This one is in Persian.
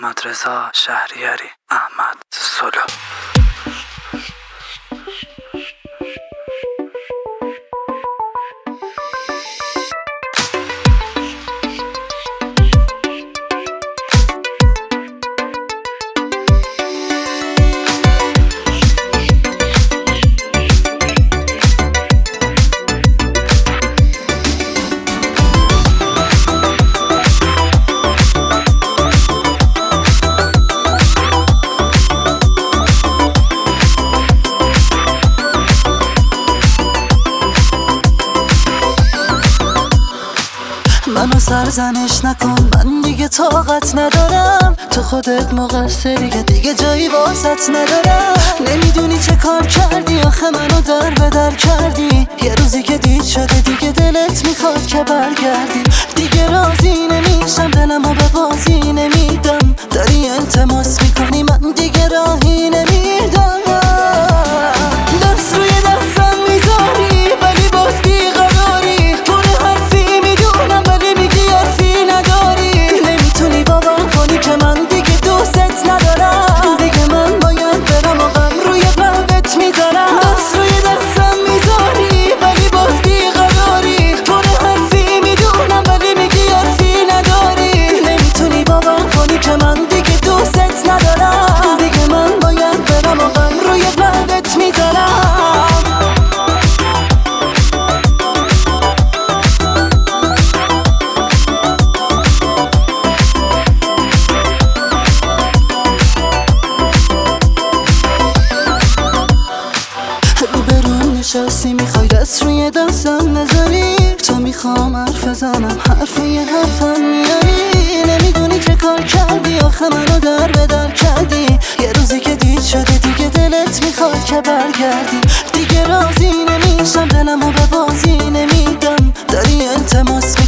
احمد رضا شهریاری، احمد سولو. منو سرزنش نکن، من دیگه طاقت ندارم. تو خودت مقصری که دیگه جایی واسط ندارم. نمیدونی چه کار کردی، آخه منو در به در کردی. یه روزی که دید شده دیگه دلت میخواد که برگردی. دیگه راضی نمیشم، دلمو به بازی نمیدم. داری التماس میکنی، من دیگه راهی نمیدم. دست روی دستم میذاری ولی باز بیقراری. تو حرفی میدونم ولی میگی حرفی نداری. نمیتونی باور کنی که من دیگه دوست ندارم. دیگه من باید برم و غم روی قلبت میذارم. دست روی دستم میذاری ولی باز بیقراری. تو حرفی میدونم ولی میگی حرفی نداری. نمیتونی باور کنی که من دیگه دوست ندارم. دیگه من باید برم و غم روی قلبت میذارم. نشستی میخوای دست روی دستم نذاری. تو میخوام حرف بزنم، حرف یه حرفم میاری. نمیدونی چه کار کردی، آخه منو در به در کردی. یه روزی که دید شده دیگه دلت میخواد که برگردی. دیگه راضی نمیشم، دلمو به بازی نمیدم. داری التماس